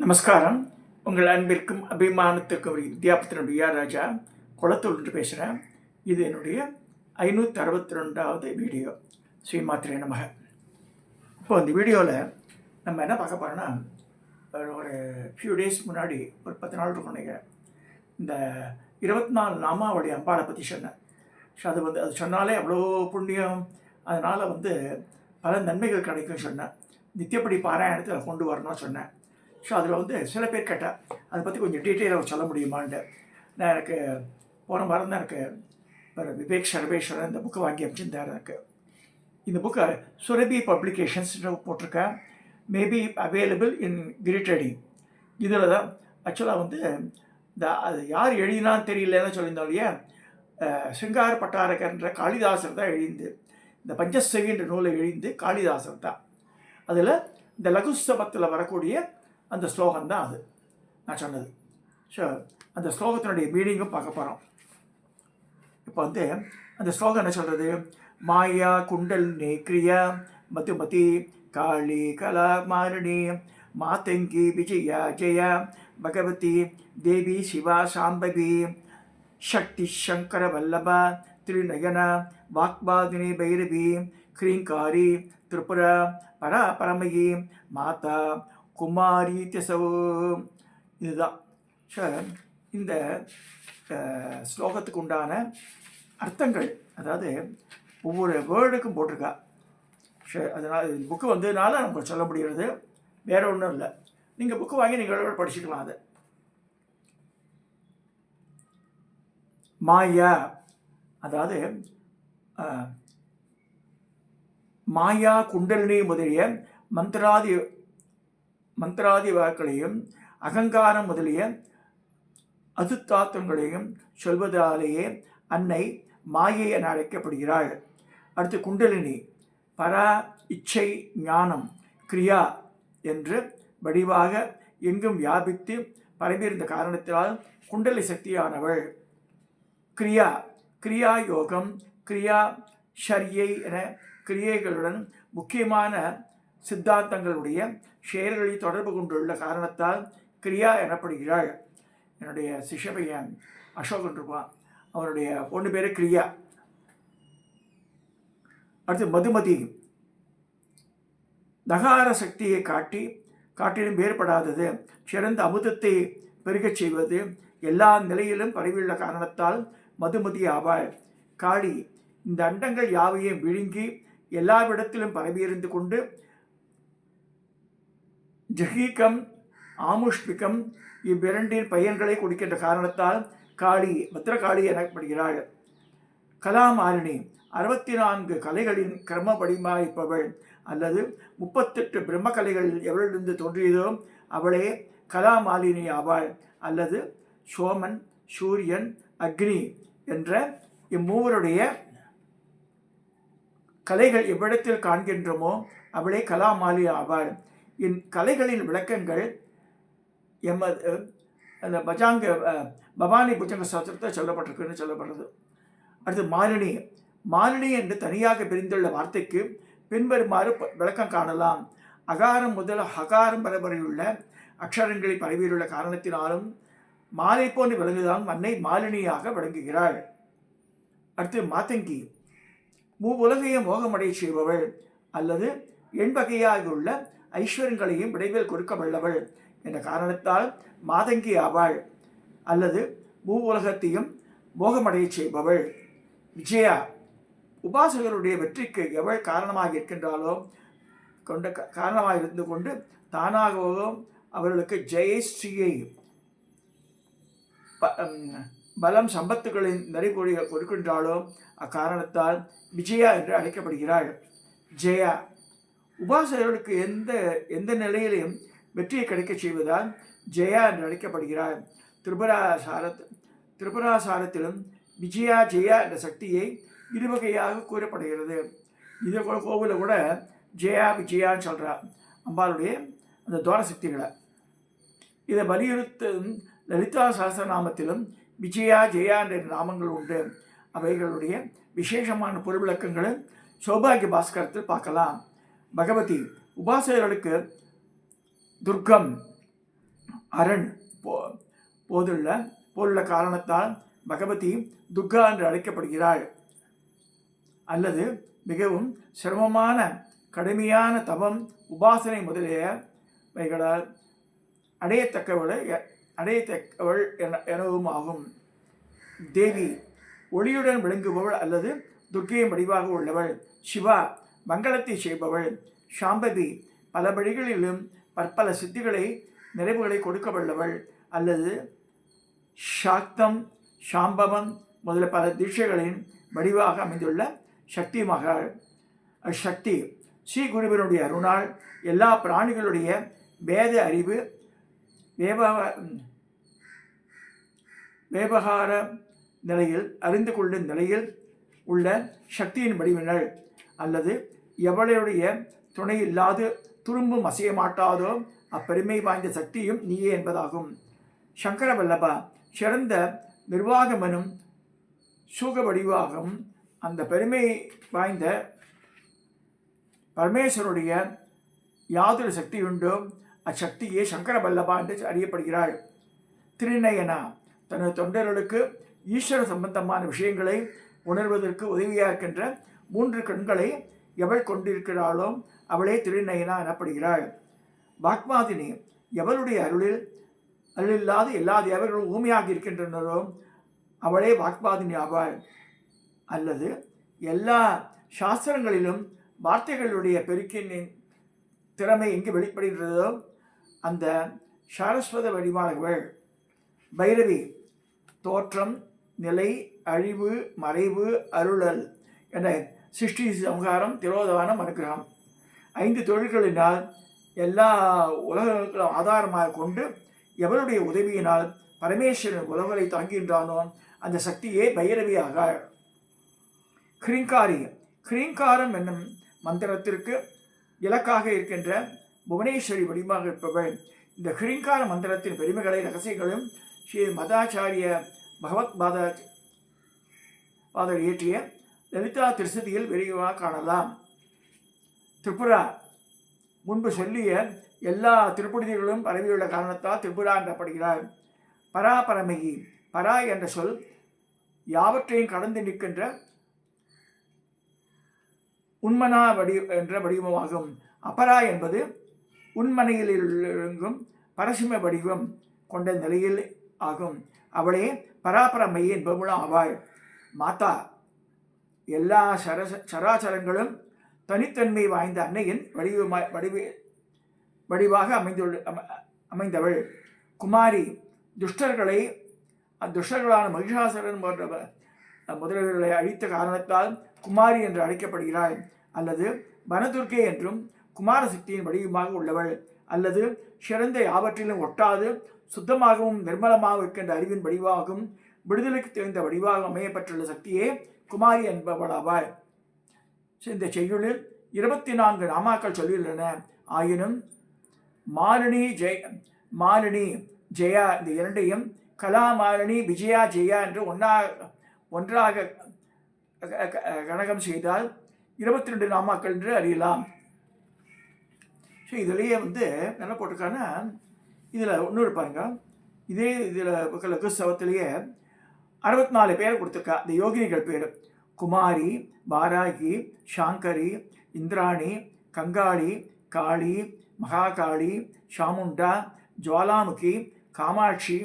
நமஸ்காரம். உங்கள் அன்பிற்கும் அபிமானத்திற்கும் ஒரு வித்யாபத்தினுடைய ராஜா குளத்தூர் என்று பேசுகிறேன். இது என்னுடைய 562வது வீடியோ. ஸ்ரீமாத்திரே நமக. இப்போ இந்த வீடியோவில் நம்ம என்ன பார்க்க போகிறோன்னா, ஒரு ஃபியூ டேஸ் முன்னாடி ஒரு 10 நாள் இருக்கும் நினைக்கிறேன், இந்த 24 நாமாவளி அம்பாளை பற்றி சொன்னேன். ஸோ அது சொன்னாலே அவ்வளோ புண்ணியம், அதனால் பல நன்மைகள் கிடைக்கும் சொன்னேன். நித்தியப்படி பாராயணத்தை கொண்டு வரணும்னு சொன்னேன். ஸோ அதில் சில பேர் கேட்டால் அதை பற்றி கொஞ்சம் டீட்டெயிலாக சொல்ல முடியுமான்ட்டு. நான் எனக்கு போன வாரம் தான் எனக்கு ஒரு விவேக் சர்வேஸ்வரன் இந்த புக்கை வாங்கி அமைச்சிருந்தார். எனக்கு இந்த புக்கை சுரபி பப்ளிகேஷன்ஸ் போட்டிருக்கேன். மேபி அவைலபிள் இன் கிரிட்டடி. இதில் தான் ஆக்சுவலாக அது யார் எழுதினான்னு தெரியலன்னு சொல்லியிருந்தோம் இல்லையா, சிங்கார பட்டாரகர்ன்ற காளிதாசர் தான் எழுந்து இந்த பஞ்சசகின்ற நூலை எழுந்து காளிதாசர் தான். அதில் இந்த லகுஸ்தபத்தில் வரக்கூடிய அந்த ஸ்லோகம் தான் அது நான் சொன்னது. ஸோ அந்த ஸ்லோகத்தினுடைய மீனிங்கும் பார்க்க போகிறோம். இப்போ அந்த ஸ்லோகம் என்ன சொல்கிறது, மாயா குண்டல் கிரியா மதுமதி காளி கலா மாரணி மாதங்கி விஜயா ஜெயா பகவதி தேவி சிவா சாம்பவி சக்தி சங்கர வல்லபா திருநயன வாக்பாதினி பைரவி கிரீங்காரி திரிபுர பரா பரமயி மாதா குமாரி திசவு. இதுதான். ஸோ இந்த ஸ்லோகத்துக்கு உண்டான அர்த்தங்கள், அதாவது ஒவ்வொரு வேர்டுக்கும் போட்டிருக்கா. ஸோ அதனால் இந்த புக்கு வந்ததுனால நமக்கு சொல்ல முடிகிறது, வேறு ஒன்றும் இல்லை. நீங்கள் புக்கு வாங்கி நீங்கள் படிச்சுக்கலாம். அது மாயா, அதாவது மாயா குண்டலினி முதலிய மந்திராதி வாக்களையும் அகங்காரம் முதலிய அதுத்தாத்தங்களையும் சொல்வதாலேயே அன்னை மாயை என அழைக்கப்படுகிறாள். அடுத்து குண்டலினி பரா இச்சை ஞானம் கிரியா என்று வடிவாக எங்கும் வியாபித்து பரவியிருந்த காரணத்தினால் குண்டலி சக்தியானவள். கிரியா கிரியா யோகம் கிரியா ஷரியை என கிரியைகளுடன் முக்கியமான சித்தாந்தங்களுடைய செயல்களில் தொடர்பு கொண்டுள்ள காரணத்தால் கிரியா எனப்படுகிறாள். என்னுடைய சிஷ்யபையன் அசோகன் இருப்பான், அவனுடைய பொண்ணு பேர் கிரியா. அடுத்து மதுமதி தகார சக்தியை காட்டிலும் வேறுபடாதது, சிறந்த அமுதத்தை பெருகச் செய்வது, எல்லா நிலையிலும் பரவியுள்ள காரணத்தால் மதுமதி ஆவாள். காளி இந்த அண்டங்கள் யாவையும் விழுங்கி எல்லாவிடத்திலும் பரவியிருந்து கொண்டு ஜஹீகம் ஆமுஷ்பிகம் இவ்விரண்டின் பயன்களை கொடுக்கின்ற காரணத்தால் காளி பத்ரகாளி எனப்படுகிறாள். கலாமாலினி 64 கலைகளின் கிரமபடிமாய்ப்பவள், அல்லது 38 பிரம்ம கலைகளில் எவளிலிருந்து தோன்றியதோ அவளே கலாமாலினி ஆவாள். அல்லது சோமன் சூரியன் அக்னி என்ற இம்மூவருடைய கலைகள் எவ்விடத்தில் காண்கின்றோமோ அவளே கலாமாலினி ஆவாள். கலைகளின் விளக்கங்கள் அந்த பவானி புஜங்க சாஸ்திரத்தை சொல்லப்பட்டிருக்குன்னு சொல்லப்படுறது. அடுத்து மாலினி என்று தனியாக பிரிந்துள்ள வார்த்தைக்கு பின்வருமாறு விளக்கம் காணலாம். அகாரம் முதல் ஹகாரம் வரையுள்ள அக்ஷரங்களில் பரவியுள்ள காரணத்தினாலும் மாலை போன்று விளங்குதான் அன்னை மாலினியாக விளங்குகிறாள். அடுத்து மாதங்கி மூவுலகையும் மோகமடைய செய்பவள், அல்லது எண்வகையாக உள்ள ஐஸ்வர்யங்களையும் விடைவில் கொடுக்க வல்லவள் என்ற காரணத்தால் மாதங்கி ஆவாள். அல்லது மூவுலகத்தையும் மோகமடைய செய்பவள். விஜயா உபாசகருடைய வெற்றிக்கு எவள் காரணமாக இருக்கின்றாலோ காரணமாக இருந்து கொண்டு தானாகவும் அவர்களுக்கு ஜெயஸ்ரீயை பலம் சம்பத்துகளின் நெறிபொழியை கொடுக்கின்றாலோ அக்காரணத்தால் விஜயா என்று அழைக்கப்படுகிறாள். ஜெயா உபாசகர்களுக்கு எந்த நிலையிலையும் வெற்றியை கிடைக்க செய்வதால் ஜெயா என்று அழைக்கப்படுகிறாள். திரிபுராசாரத்திலும் விஜயா ஜெயா என்ற சக்தியை இருவகையாக கூறப்படுகிறது. இதை கோவிலில் கூட ஜெயா விஜயான்னு சொல்கிறா அம்பாளுடைய அந்த துவார சக்திகளை. இதை வலியுறுத்தும் லலிதா சஹஸ்ரநாமத்திலும் விஜயா ஜெயா என்ற நாமங்கள் உண்டு. அவைகளுடைய விசேஷமான பொருள் விளக்கங்களும் சௌபாகிய பாஸ்கரத்தில் பார்க்கலாம். பகவதி உபாசகர்களுக்கு துர்க்கம் அரண் போலுள்ள காரணத்தால் பகவதி துர்கா என்று அழைக்கப்படுகிறாள். அல்லது மிகவும் சிரமமான கடுமையான தவம், உபாசனை முதலியவைகளால் அடையத்தக்கவள் எனவும் ஆகும். தேவி ஒளியுடன் விளங்குபவள் அல்லது துர்க்கையின் வடிவாக உள்ளவள். சிவா மங்களத்தை செய்பவள். சாம்பவி பல வழிகளிலும் பற்பல சித்திகளை நிறைவுகளை கொடுக்க வல்லவள் அல்லது சாக்தம், சாம்பவம் முதல பல தீட்சைகளின் வடிவாக அமைந்துள்ள சக்தி மகள். சக்தி ஸ்ரீ குருவினுடைய அருணால் எல்லா பிராணிகளுடைய வேத அறிவு விவகார நிலையில் அறிந்து கொள்ளும் நிலையில் உள்ள சக்தியின் வடிவினள் அல்லது எவளுடைய துணை இல்லாது துரும்பும் அசைய மாட்டாதோ அப்பெருமை வாய்ந்த சக்தியும் நீயே என்பதாகும். சங்கர வல்லபா சிறந்த நிர்வாகமனும் சூக வடிவாகவும் அந்த பெருமை வாய்ந்த பரமேஸ்வருடைய யாதொரு சக்தியுண்டோ அச்சக்தியே சங்கர வல்லபா என்று அறியப்படுகிறாள். திருநயனா தனது தொண்டர்களுக்கு ஈஸ்வர சம்பந்தமான விஷயங்களை உணர்வதற்கு உதவியாக இருக்கின்ற 3 கண்களை எவள் கொண்டிருக்கிறாளோ அவளே திருநயனா எனப்படுகிறாள். வாக்மாதினி எவளுடைய அருளில்லாது எல்லா தேவர்களும் ஊமையாக இருக்கின்றனரோ அவளே வாக்பாதினி ஆவாள். அல்லது எல்லா சாஸ்திரங்களிலும் வார்த்தைகளுடைய பெருக்கின் திறமை எங்கு வெளிப்படுகிறதோ அந்த சாரஸ்வத வடிவானவள். பைரவி தோற்றம், நிலை, அழிவு, மறைவு, அருளல் என சிருஷ்டி, சம்ஹாரம், திரோதானம், அனுகிரகம் 5 தொழில்களினால் எல்லா உலகங்களுக்கும் ஆதாரமாக கொண்டு எவருடைய உதவியினால் பரமேஸ்வரன் உலகங்களை தாங்குகின்றானோ அந்த சக்தியே பைரவியாக. ஹ்ரீங்காரி ஹ்ரீங்காரம் என்னும் மந்திரத்திற்கு இலக்காக இருக்கின்ற புவனேஸ்வரி வடிவாக இருப்பவள். இந்த ஹ்ரீங்கார மந்திரத்தின் பெருமைகளை ரகசியங்களும் ஸ்ரீ மதாச்சாரிய பகவத் பாதர் இயற்றிய லலிதா திருசதியில் விரிவாக காணலாம். திரிபுரா முன்பு சொல்லிய எல்லா திருப்புடிகளும் பரவியுள்ள காரணத்தால் திரிபுரா எனப்படுகிறார். பராபரமகி பரா என்ற சொல் யாவற்றையும் கடந்து நிற்கின்ற உண்மனா என்ற வடிவமாகும். அபரா என்பது உண்மனையில் இறங்கும் பரசிம வடிவம் கொண்ட நிலையில் ஆகும். அவளே பராபரமையை என்பவளும் ஆவாள். மாதா எல்லா சராச்சரங்களும் தனித்தன்மை வாய்ந்த அன்னையின் வடிவாக அமைந்தவள். குமாரி துஷ்டர்களான மகிஷாசுரன் போன்ற முதல்வர்களை அழித்த காரணத்தால் குமாரி என்று அழைக்கப்படுகிறாள். அல்லது வனதுர்க்கை என்றும் குமாரசக்தியின் வடிவமாக உள்ளவள். அல்லது சிறந்த யாவற்றிலும் ஒட்டாது சுத்தமாகவும் நிர்மலமாக இருக்கின்ற அறிவின் வடிவாகவும் விடுதலைக்கு தெரிந்த வடிவாக அமையப்பட்டுள்ள சக்தியே குமாரி என்பவளாவாள். இந்த செய்யுளில் 24 நாமாக்கள் சொல்லியுள்ளன. ஆயினும் மாலினி ஜெயா இந்த இரண்டையும் கலாமாலினி விஜயா ஜெயா என்று ஒன்றாக கணகம் செய்தால் 22 நாமாக்கள் என்று அறியலாம். ஸோ இதிலேயே என்ன போட்டிருக்காங்கன்னா இதில் இன்னொரு பாருங்க, இதில் லகுஸ்தவத்திலேயே 64 பேர் கொடுத்துருக்கா. இந்த யோகினிகள் பேர் குமாரி, வாராகி, சாங்கரி, இந்திராணி, கங்காளி, காளி, மகாகாளி, சாமுண்டா, ஜுவாலாமுகி, காமாட்சி,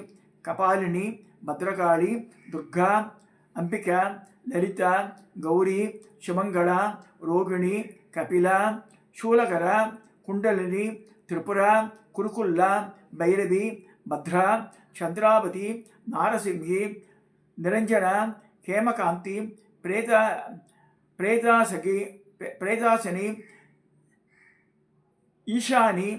கபாலினி, பத்ரகாளி, துர்கா, அம்பிகா, லலிதா, கௌரி, சுமங்களா, ரோகிணி, கபிலா, சூலகரா, குண்டலினி, திரிபுரா, குருக்குல்லா, பைரவி, பத்ரா, சந்திராவதி, நாரசிங்கி, நிரஞ்சனா, ஹேமகாந்தி, பிரேதாசனி, ஈஷானி,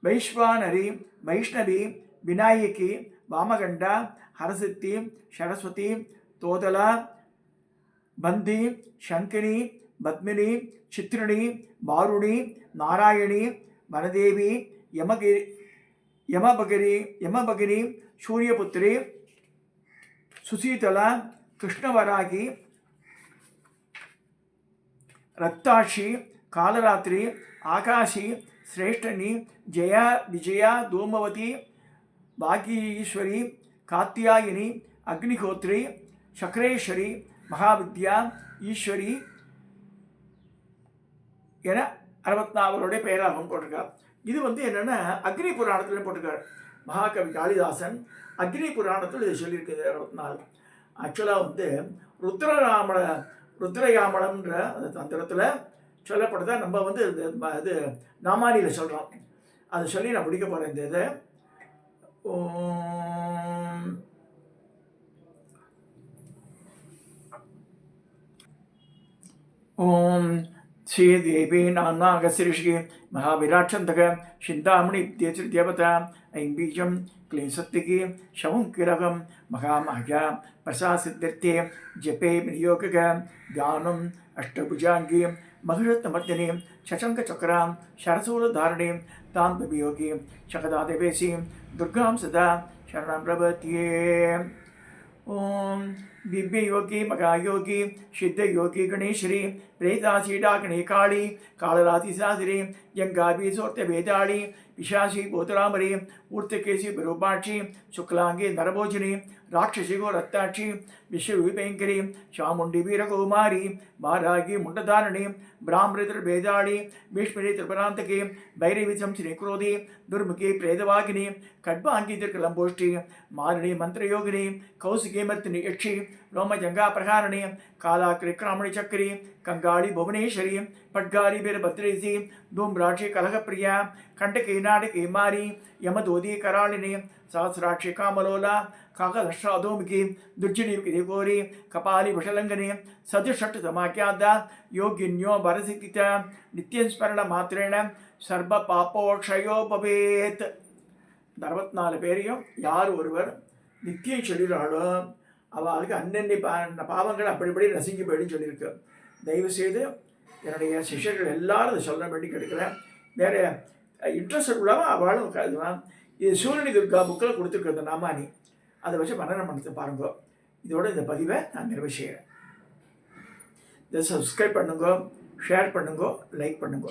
வைஸ்வானரி, வைஷ்ணவி, விநாயகி, வாமகண்டா, ஹரசித்தி, சரஸ்வதி, தோதலா, பந்தி, சங்கினி, பத்மினி, சித்ரிணி, வாருணி, நாராயணி, வனதேவி, யமபகிரி, சூரியபுத்திரி, சுசீதலா, கிருஷ்ணவராகி, ரக்தாட்சி, காலராத்திரி, ஆகாஷி, श्रेष्ठनी जया विजया धूमवती भाग्येश्वरी कात्यायनी अग्निहोत्री சக்கரேஸ்வரி மகாவித்யா ஈஸ்வரி என 64 பெயராகவும் போட்டிருக்கார். இது என்னென்னா அக்னி புராணத்தில் போட்டிருக்கார். மகாகவி காளிதாசன் அக்னி புராணத்தில் இது சொல்லியிருக்குது 64. ஆக்சுவலாக ருத்ரயாமளம்ன்ற அந்த தந்திரத்தில் சொல்லப்படுறத நம்ம இது நாமானியில் சொல்கிறோம். அதை சொல்லி நான் முடிக்க போகிறேன். இந்த இதை ஓம் श्रीदेवी नागश्रीषि महाविराट्छन्दक चिन्तामणि देवता ऐं बीजं क्लीं सत्तिकी शवं किरकं महामाया प्रसासिद्ध्यर्थे जपे विनियोगक ध्यानम् अष्टभुजाङ्गी महिषत्तमर्दिनी शशङ्खचक्रां शरशूलधारिणीं तां वियोगी शकदादेवेशी दुर्गां सदा शरणं प्रपद्ये. ओम दिव्य योगी मगायोगी सिद्ध योगी गणेश्वरी प्रेताशीडाग्नि काली कालरातिसादिरी यंगाभी सोर्त वेदाली पिशाची बोतरामरी ऊर्तकेशी विरूपाक्षी शुक्लांगी नरभोजनी राक्षसी गो रत्ताक्षी विश्वविभयंकरी चामुंडी वीरकुमारी मारागी मुंडधारिणी ब्राह्मृतर वेदाली भीष्मरी त्रिपुरांतकी भैरवी संश्री क्रोधी दुर्मुखी प्रेतवागिनी खड्वांगी दीर्घलंबोष्ठी मारिणी मंत्रयोगिनी कौशिकी मर्तिनी यक्षी रोमजंगा प्रहारिणी कालाक्रिक्रामणि चक्री कंगाली भुवनेश्वरी पट्गारी वीरभद्रेसी धूम्राक्षी कलहप्रिया कंटकी नाटकी मारी यमदोदी करालिनी सहस्राक्षी कामलोला काकदश्राधूमिकी दुर्जिनी गौरी कपाली वशलंगनी सदुषट् समाख्यादा योगिन्यो भरसिकिता नित्यस्मरण मात्रेण सर्व पापोक्षयो भवेत्. 64 பேரையும் யார் ஒருவர் நித்தியம் சொல்லிடுறாளோ அவளுக்கு அன்னன்னை பாவங்கள் அப்படி நசுங்கி போயிடுன்னு சொல்லியிருக்கு. தயவுசெய்து என்னுடைய சிஷ்யர்கள் எல்லாரும் அதை சொல்ல வேண்டி கிடைக்கிறேன். வேறு இன்ட்ரெஸ்ட் உள்ளவன் அவளும் கருதுவான். இது சூரியனி துர்கா புக்கில் கொடுத்துருக்குறது நாமானி, அதை வச்சு மனனம் பண்ணி பாருங்க. இதோட இந்த பதிவை நான் நிறைவு செய்கிறேன். இதை சப்ஸ்கிரைப் பண்ணுங்க, ஷேர் பண்ணுங்க, லைக் பண்ணுங்க.